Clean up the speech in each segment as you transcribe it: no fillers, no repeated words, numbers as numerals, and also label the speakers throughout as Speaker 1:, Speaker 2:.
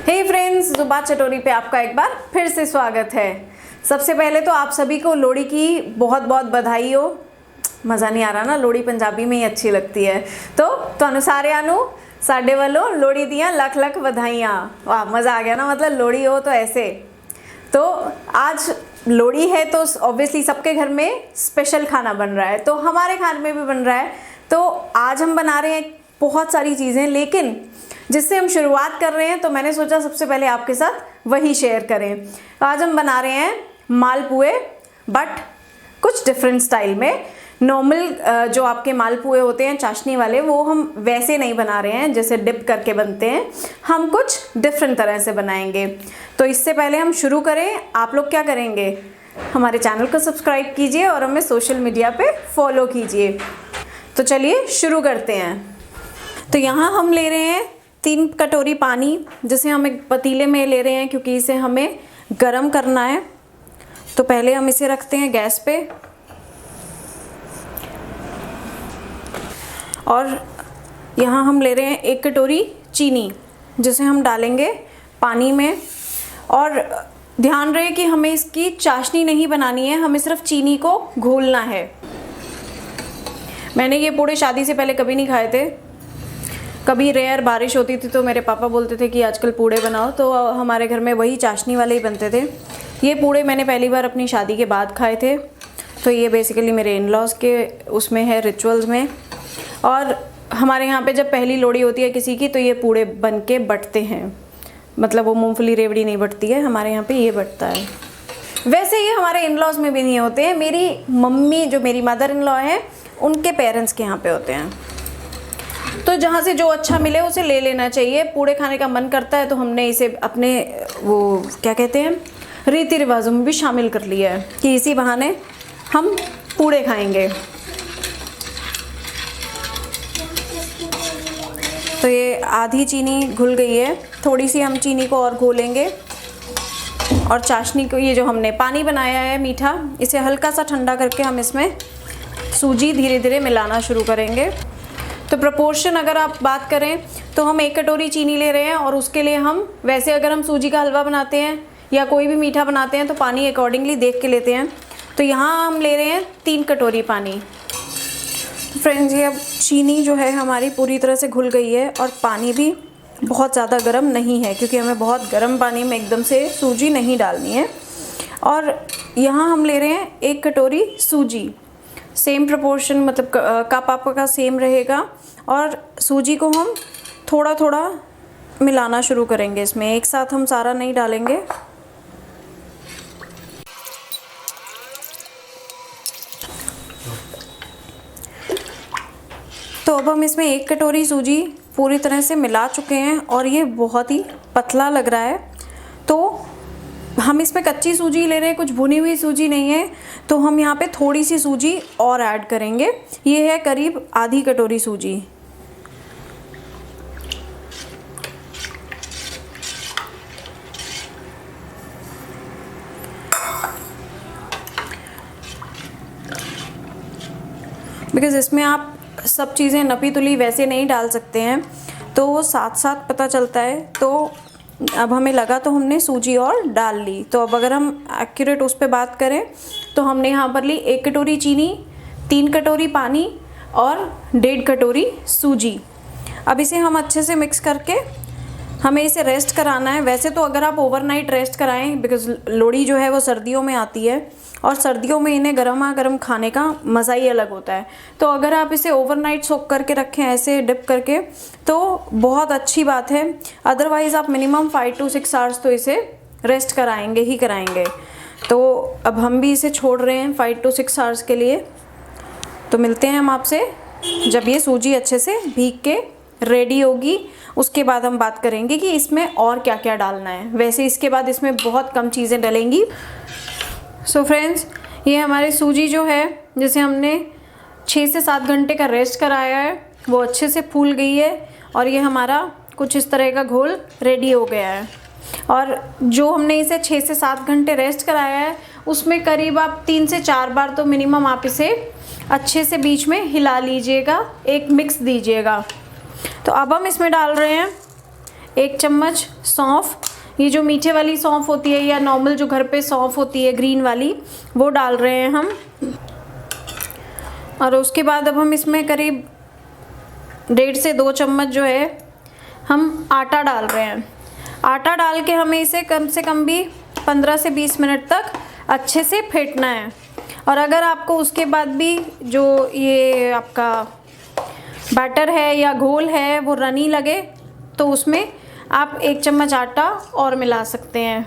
Speaker 1: हे friends, जुबा चटोरी पे आपका एक बार फिर से स्वागत है। सबसे पहले तो आप सभी को लोहड़ी की बहुत बहुत बधाई हो। मज़ा नहीं आ रहा ना, लोहड़ी पंजाबी में ही अच्छी लगती है। तो ਤੁਹਾਨੂੰ ਸਾਰਿਆਂ ਨੂੰ ਸਾਡੇ ਵੱਲੋਂ लोहड़ी दियाँ लख लख बधाइयाँ। वाह, मज़ा आ गया ना, मतलब लोहड़ी हो तो ऐसे। तो आज लोहड़ी है तो ऑब्वियसली सबके घर में स्पेशल खाना बन रहा है, तो हमारे खाने में भी बन रहा है। तो आज हम बना रहे हैं बहुत सारी चीज़ें, लेकिन जिससे हम शुरुआत कर रहे हैं तो मैंने सोचा सबसे पहले आपके साथ वही शेयर करें। तो आज हम बना रहे हैं मालपुए, बट कुछ डिफरेंट स्टाइल में। नॉर्मल जो आपके मालपुए होते हैं चाशनी वाले, वो हम वैसे नहीं बना रहे हैं जैसे डिप करके बनते हैं, हम कुछ डिफरेंट तरह से बनाएंगे। तो इससे पहले हम शुरू करें, आप लोग क्या करेंगे, हमारे चैनल को सब्सक्राइब कीजिए और हमें सोशल मीडिया पे फॉलो कीजिए। तो चलिए शुरू करते हैं। तो यहाँ हम ले रहे हैं 3 कटोरी पानी, जिसे हम एक पतीले में ले रहे हैं क्योंकि इसे हमें गरम करना है। तो पहले हम इसे रखते हैं गैस पे और यहाँ हम ले रहे हैं 1 कटोरी चीनी, जिसे हम डालेंगे पानी में। और ध्यान रहे कि हमें इसकी चाशनी नहीं बनानी है, हमें सिर्फ चीनी को घोलना है। मैंने ये पूड़े शादी से पहले कभी नहीं खाए थे। कभी रेयर बारिश होती थी तो मेरे पापा बोलते थे कि आजकल पूड़े बनाओ, तो हमारे घर में वही चाशनी वाले ही बनते थे। ये पूड़े मैंने पहली बार अपनी शादी के बाद खाए थे। तो ये बेसिकली मेरे इन लॉज के उसमें है, रिचुअल्स में। और हमारे यहाँ पे जब पहली लोहड़ी होती है किसी की, तो ये पूड़े बन के बटते हैं। मतलब वो मूंगफली रेवड़ी नहीं बटती है, हमारे यहाँ पे ये बटता है। वैसे ये हमारे इन लॉज में भी नहीं होते हैं। मेरी मम्मी, जो मेरी मदर इन लॉ है, उनके पेरेंट्स के यहाँ पे होते हैं। तो जहाँ से जो अच्छा मिले उसे ले लेना चाहिए। पूड़े खाने का मन करता है तो हमने इसे अपने वो क्या कहते हैं रीति रिवाजों में भी शामिल कर लिया है कि इसी बहाने हम पूड़े खाएंगे। तो ये आधी चीनी घुल गई है, थोड़ी सी हम चीनी को और घोलेंगे। और चाशनी को, ये जो हमने पानी बनाया है मीठा, इसे हल्का सा ठंडा करके हम इसमें सूजी धीरे धीरे मिलाना शुरू करेंगे। तो प्रोपोर्शन अगर आप बात करें तो हम 1 कटोरी चीनी ले रहे हैं और उसके लिए हम, वैसे अगर हम सूजी का हलवा बनाते हैं या कोई भी मीठा बनाते हैं तो पानी अकॉर्डिंगली देख के लेते हैं। तो यहाँ हम ले रहे हैं 3 कटोरी पानी। फ्रेंड्स, ये अब चीनी जो है हमारी पूरी तरह से घुल गई है और पानी भी बहुत ज़्यादा गर्म नहीं है, क्योंकि हमें बहुत गर्म पानी में एकदम से सूजी नहीं डालनी है। और यहाँ हम ले रहे हैं 1 कटोरी सूजी। सेम प्रोपोर्शन, मतलब कप आपका सेम रहेगा। और सूजी को हम थोड़ा थोड़ा मिलाना शुरू करेंगे इसमें, एक साथ हम सारा नहीं डालेंगे। तो अब हम इसमें 1 कटोरी सूजी पूरी तरह से मिला चुके हैं और ये बहुत ही पतला लग रहा है। तो हम इसमें कच्ची सूजी ले रहे हैं, कुछ भुनी हुई सूजी नहीं है। तो हम यहाँ पे थोड़ी सी सूजी और ऐड करेंगे। ये है करीब आधी कटोरी सूजी। बिकॉज़ इसमें आप सब चीज़ें नपी तुली वैसे नहीं डाल सकते हैं, तो वो साथ साथ पता चलता है। तो अब हमें लगा तो हमने सूजी और डाल ली। तो अब अगर हम एक्यूरेट उस पर बात करें तो हमने यहाँ पर ली 1 कटोरी चीनी, 3 कटोरी पानी और 1.5 कटोरी सूजी। अब इसे हम अच्छे से मिक्स करके हमें इसे रेस्ट कराना है। वैसे तो अगर आप ओवरनाइट रेस्ट कराएं, बिकॉज़ लोहड़ी जो है वो सर्दियों में आती है और सर्दियों में इन्हें गर्मा गर्म खाने का मज़ा ही अलग होता है। तो अगर आप इसे ओवरनाइट सोक करके रखें ऐसे डिप करके, तो बहुत अच्छी बात है। अदरवाइज़ आप मिनिमम 5 to 6 आवर्स तो इसे रेस्ट कराएंगे ही कराएंगे। तो अब हम भी इसे छोड़ रहे हैं 5 to 6 आवर्स के लिए। तो मिलते हैं हम आपसे जब ये सूजी अच्छे से भीग के रेडी होगी। उसके बाद हम बात करेंगे कि इसमें और क्या क्या डालना है। वैसे इसके बाद इसमें बहुत कम चीज़ें डलेंगी। सो फ्रेंड्स, ये हमारी सूजी जो है, जिसे हमने 6 से 7 घंटे का रेस्ट कराया है, वो अच्छे से फूल गई है और ये हमारा कुछ इस तरह का घोल रेडी हो गया है। और जो हमने इसे 6 से 7 घंटे रेस्ट कराया है, उसमें करीब आप 3 से 4 बार तो मिनिमम आप इसे अच्छे से बीच में हिला लीजिएगा, एक मिक्स दीजिएगा। तो अब हम इसमें डाल रहे हैं 1 चम्मच सौंफ, ये जो मीठे वाली सौंफ होती है या नॉर्मल जो घर पे सौंफ होती है ग्रीन वाली, वो डाल रहे हैं हम। और उसके बाद अब हम इसमें करीब 1.5 से 2 चम्मच जो है हम आटा डाल रहे हैं। आटा डाल के हमें इसे कम से कम भी 15 से 20 मिनट तक अच्छे से फेंटना है। और अगर आपको उसके बाद भी जो ये आपका बैटर है या घोल है वो रनी लगे तो उसमें आप 1 चम्मच आटा और मिला सकते हैं।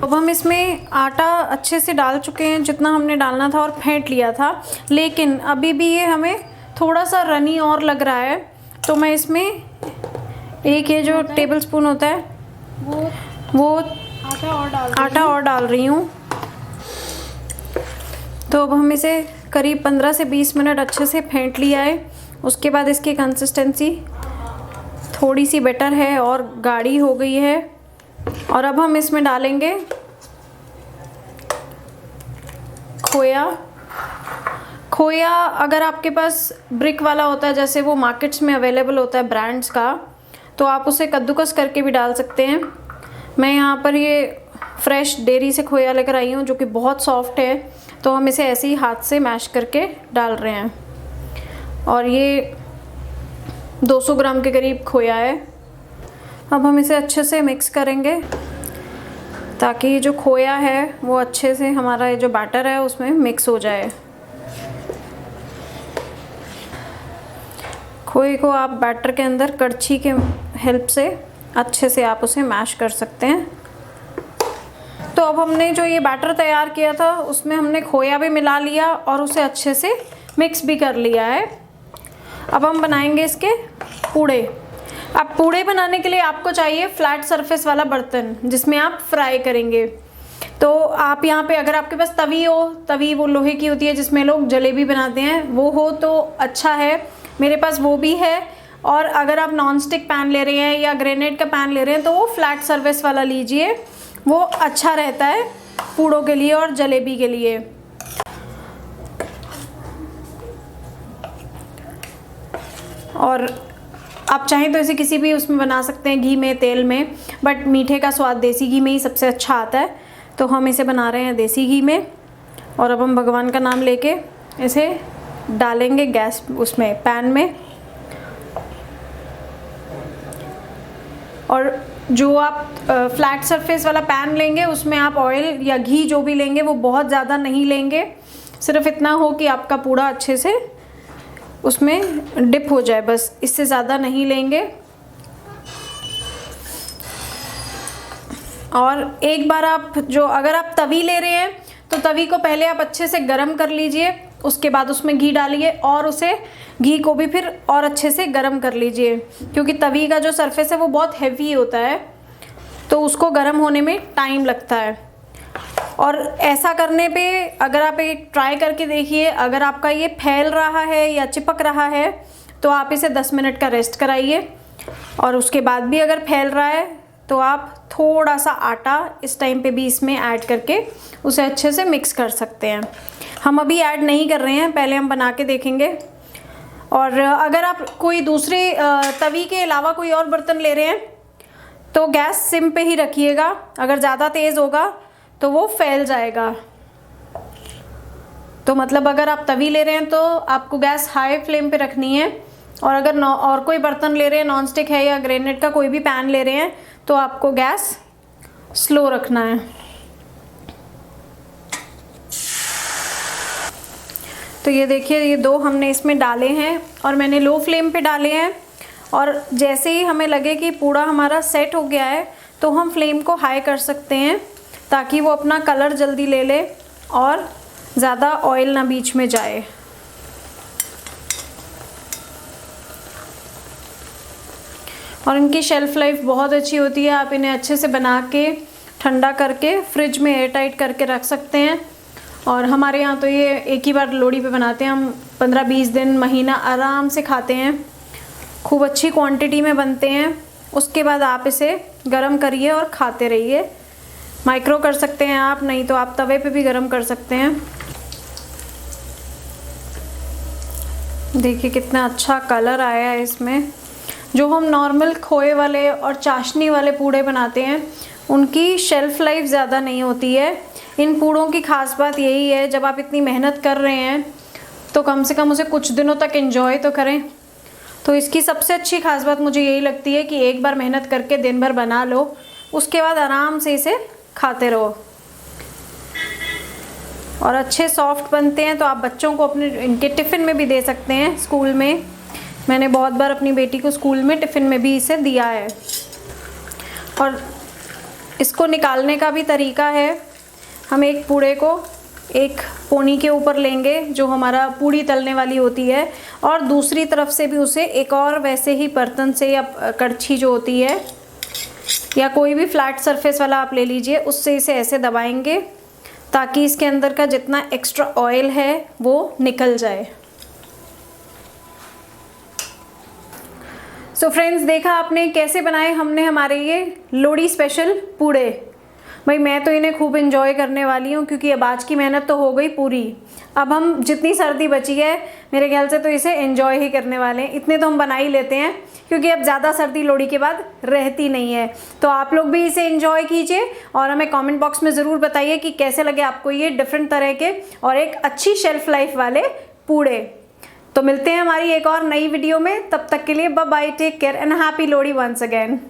Speaker 1: अब हम इसमें आटा अच्छे से डाल चुके हैं जितना हमने डालना था और फेंट लिया था, लेकिन अभी भी ये हमें थोड़ा सा रनी और लग रहा है, तो मैं इसमें एक ये जो टेबल स्पून होता है वो आटा और डाल रही हूँ। तो अब हम इसे करीब 15 से 20 मिनट अच्छे से फेंट लिया है। उसके बाद इसकी कंसिस्टेंसी थोड़ी सी बेटर है और गाढ़ी हो गई है। और अब हम इसमें डालेंगे खोया। अगर आपके पास ब्रिक वाला होता है, जैसे वो मार्केट्स में अवेलेबल होता है ब्रांड्स का, तो आप उसे कद्दूकस करके भी डाल सकते हैं। मैं यहाँ पर ये फ्रेश डेयरी से खोया लेकर आई हूँ जो कि बहुत सॉफ्ट है, तो हम इसे ऐसे ही हाथ से मैश करके डाल रहे हैं। और ये 200 ग्राम के करीब खोया है। अब हम इसे अच्छे से मिक्स करेंगे ताकि ये जो खोया है वो अच्छे से हमारा ये जो बैटर है उसमें मिक्स हो जाए। खोए को आप बैटर के अंदर कड़छी के हेल्प से अच्छे से आप उसे मैश कर सकते हैं। तो अब हमने जो ये बैटर तैयार किया था उसमें हमने खोया भी मिला लिया और उसे अच्छे से मिक्स भी कर लिया है। अब हम बनाएंगे इसके पूड़े। अब पूड़े बनाने के लिए आपको चाहिए फ्लैट सरफेस वाला बर्तन जिसमें आप फ्राई करेंगे। तो आप यहाँ पे अगर आपके पास तवी हो, तवी वो लोहे की होती है जिसमें लोग जलेबी बनाते हैं, वो हो तो अच्छा है। मेरे पास वो भी है। और अगर आप नॉन स्टिक पैन ले रहे हैं या ग्रेनाइट का पैन ले रहे हैं तो वो फ्लैट सरफेस वाला लीजिए, वो अच्छा रहता है पूड़ों के लिए और जलेबी के लिए। और आप चाहें तो इसे किसी भी उसमें बना सकते हैं, घी में, तेल में, बट मीठे का स्वाद देसी घी में ही सबसे अच्छा आता है, तो हम इसे बना रहे हैं देसी घी में। और अब हम भगवान का नाम लेके इसे डालेंगे गैस उसमें पैन में। और जो आप फ्लैट सरफेस वाला पैन लेंगे उसमें आप ऑयल या घी जो भी लेंगे वो बहुत ज़्यादा नहीं लेंगे, सिर्फ इतना हो कि आपका पूड़ा अच्छे से उसमें डिप हो जाए, बस इससे ज़्यादा नहीं लेंगे। और एक बार आप जो अगर आप तवी ले रहे हैं तो तवी को पहले आप अच्छे से गरम कर लीजिए, उसके बाद उसमें घी डालिए और उसे घी को भी फिर और अच्छे से गरम कर लीजिए, क्योंकि तवी का जो सरफेस है वो बहुत हैवी होता है तो उसको गरम होने में टाइम लगता है। और ऐसा करने पे अगर आप एक ट्राई करके देखिए, अगर आपका ये फैल रहा है या चिपक रहा है तो आप इसे 10 मिनट का रेस्ट कराइए। और उसके बाद भी अगर फैल रहा है तो आप थोड़ा सा आटा इस टाइम पे भी इसमें ऐड करके उसे अच्छे से मिक्स कर सकते हैं। हम अभी ऐड नहीं कर रहे हैं, पहले हम बना के देखेंगे। और अगर आप कोई दूसरे तवी के अलावा कोई और बर्तन ले रहे हैं तो गैस सिम पे ही रखिएगा, अगर ज़्यादा तेज़ होगा तो वो फैल जाएगा। तो मतलब अगर आप तवी ले रहे हैं तो आपको गैस हाई फ्लेम पे रखनी है, और अगर और कोई बर्तन ले रहे हैं, नॉन स्टिक है या ग्रेनाइट का कोई भी पैन ले रहे हैं, तो आपको गैस स्लो रखना है। तो ये देखिए, ये 2 हमने इसमें डाले हैं और मैंने लो फ्लेम पे डाले हैं। और जैसे ही हमें लगे कि पूरा हमारा सेट हो गया है तो हम फ्लेम को हाई कर सकते हैं ताकि वो अपना कलर जल्दी ले ले और ज़्यादा ऑयल ना बीच में जाए। और इनकी शेल्फ़ लाइफ बहुत अच्छी होती है। आप इन्हें अच्छे से बना के ठंडा करके फ्रिज में एयर टाइट करके रख सकते हैं। और हमारे यहाँ तो ये एक ही बार लोहड़ी पे बनाते हैं, हम 15-20 दिन, महीना आराम से खाते हैं। खूब अच्छी क्वांटिटी में बनते हैं। उसके बाद आप इसे गरम करिए और खाते रहिए। माइक्रो कर सकते हैं आप, नहीं तो आप तवे पे भी गरम कर सकते हैं। देखिए कितना अच्छा कलर आया है इसमें। जो हम नॉर्मल खोए वाले और चाशनी वाले पूड़े बनाते हैं उनकी शेल्फ़ लाइफ ज़्यादा नहीं होती है। इन पूड़ों की ख़ास बात यही है, जब आप इतनी मेहनत कर रहे हैं तो कम से कम उसे कुछ दिनों तक एंजॉय तो करें। तो इसकी सबसे अच्छी ख़ास बात मुझे यही लगती है कि एक बार मेहनत करके दिन भर बना लो, उसके बाद आराम से इसे खाते रहो और अच्छे सॉफ्ट बनते हैं। तो आप बच्चों को अपने इनके टिफ़िन में भी दे सकते हैं स्कूल में। मैंने बहुत बार अपनी बेटी को स्कूल में टिफ़िन में भी इसे दिया है। और इसको निकालने का भी तरीका है, हम एक पूड़े को एक पोनी के ऊपर लेंगे जो हमारा पूड़ी तलने वाली होती है, और दूसरी तरफ से भी उसे एक और वैसे ही बर्तन से या कड़छी जो होती है या कोई भी फ्लैट सरफेस वाला आप ले लीजिए, उससे इसे ऐसे दबाएंगे ताकि इसके अंदर का जितना एक्स्ट्रा ऑयल है वो निकल जाए। सो फ्रेंड्स, देखा आपने कैसे बनाए हमने हमारे ये लोहड़ी स्पेशल पूड़े। भाई मैं तो इन्हें खूब एंजॉय करने वाली हूँ क्योंकि अब आज की मेहनत तो हो गई पूरी। अब हम जितनी सर्दी बची है मेरे ख्याल से तो इसे एंजॉय ही करने वाले हैं। इतने तो हम बना ही लेते हैं क्योंकि अब ज़्यादा सर्दी लोहड़ी के बाद रहती नहीं है। तो आप लोग भी इसे एंजॉय कीजिए और हमें कमेंट बॉक्स में ज़रूर बताइए कि कैसे लगे आपको ये डिफरेंट तरह के और एक अच्छी शेल्फ लाइफ वाले पूड़े। तो मिलते हैं हमारी एक और नई वीडियो में, तब तक के लिए bye bye, take care and happy Lohri once again.